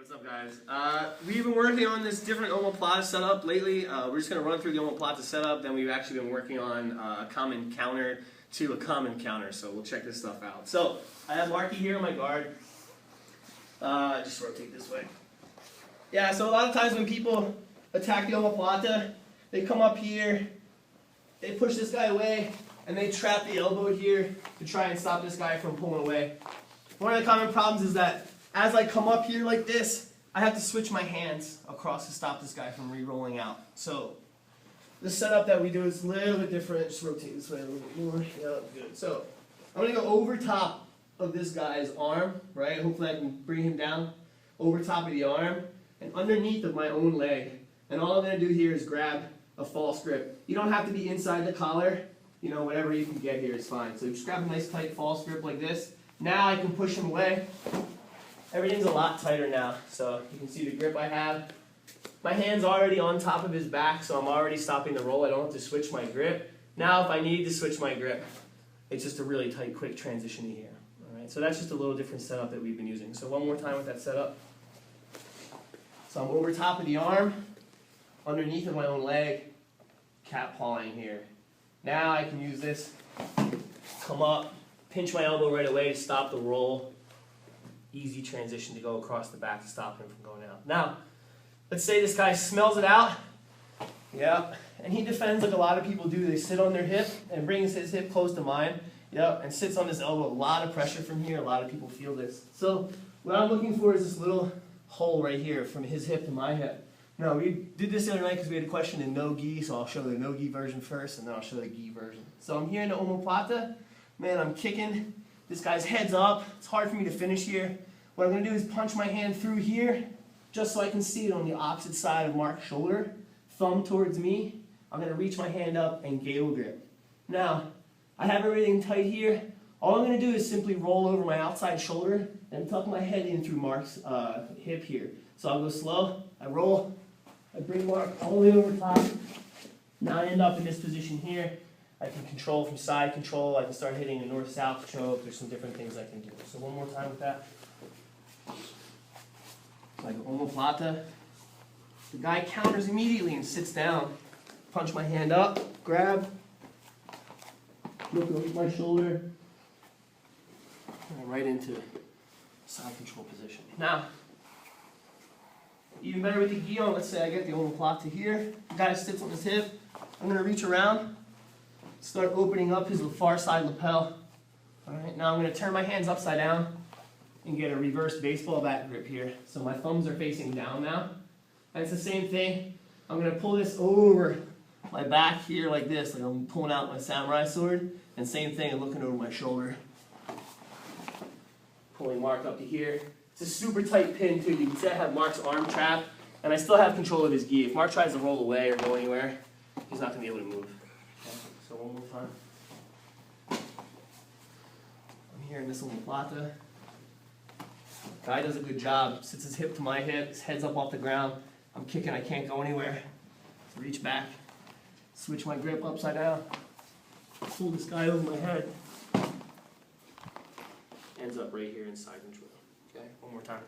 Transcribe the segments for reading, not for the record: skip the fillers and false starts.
What's up, guys? We've been working on this different omoplata setup lately. We're just going to run through the omoplata setup, then we've actually been working on a common counter to a common counter, so we'll check this stuff out. So, I have Marky here on my guard. Just rotate this way. Yeah, so a lot of times when people attack the omoplata, they come up here, they push this guy away, and they trap the elbow here to try and stop this guy from pulling away. One of the common problems is that as I come up here like this, I have to switch my hands across to stop this guy from re-rolling out. So the setup that we do is a little bit different. Just rotate this way a little bit more. Yeah, good. So I'm going to go over top of this guy's arm, right? Hopefully I can bring him down over top of the arm and underneath of my own leg. And all I'm going to do here is grab a false grip. You don't have to be inside the collar. You know, whatever you can get here is fine. So just grab a nice tight false grip like this. Now I can push him away. Everything's a lot tighter now, so you can see the grip I have. My hand's already on top of his back, so I'm already stopping the roll. I don't have to switch my grip. Now if I need to switch my grip, it's just a really tight, quick transition to here. All right, so that's just a little different setup that we've been using. So one more time with that setup. So I'm over top of the arm, underneath of my own leg, cat pawing here. Now I can use this, come up, pinch my elbow right away to stop the roll. Easy transition to go across the back to stop him from going out. Now, let's say this guy smells it out. Yep. And he defends like a lot of people do. They sit on their hip and brings his hip close to mine. Yep. And sits on his elbow. A lot of pressure from here. A lot of people feel this. So what I'm looking for is this little hole right here from his hip to my hip. Now, we did this the other night because we had a question in no-gi, so I'll show the no-gi version first, and then I'll show the gi version. So I'm here in the omoplata. Man, I'm kicking. This guy's head's up. It's hard for me to finish here. What I'm going to do is punch my hand through here, just so I can see it on the opposite side of Mark's shoulder. Thumb towards me. I'm going to reach my hand up and gale grip. Now, I have everything tight here. All I'm going to do is simply roll over my outside shoulder and tuck my head in through Mark's hip here. So I'll go slow. I roll. I bring Mark all the way over top. Now I end up in this position here. I can control from side control. I can start hitting a north-south choke. There's some different things I can do. So one more time with that. Like omoplata. The guy counters immediately and sits down. Punch my hand up, grab, look over my shoulder, and right into side control position. Now, even better with the gi on, let's say I get the omoplata here. The guy sits on his hip. I'm going to reach around, start opening up his far side lapel. Alright, now I'm going to turn my hands upside down and get a reverse baseball bat grip here. So my thumbs are facing down now. And it's the same thing. I'm going to pull this over my back here like this, like I'm pulling out my samurai sword. And same thing, I'm looking over my shoulder. Pulling Mark up to here. It's a super tight pin too. You can see I have Mark's arm trapped, and I still have control of his gi. If Mark tries to roll away or go anywhere, he's not going to be able to move. Okay, so one more time. I'm here in this omoplata. Guy does a good job. Sits his hip to my hip. His head's up off the ground. I'm kicking. I can't go anywhere. So reach back. Switch my grip upside down. Pull this guy over my head. Ends up right here in side control. Okay, one more time.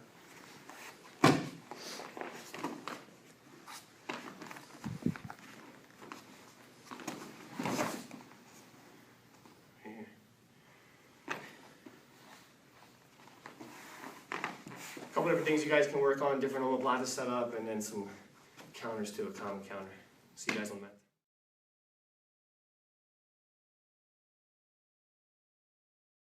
A couple different things you guys can work on, different omoplata setup, and then some counters to a common counter. See you guys on that.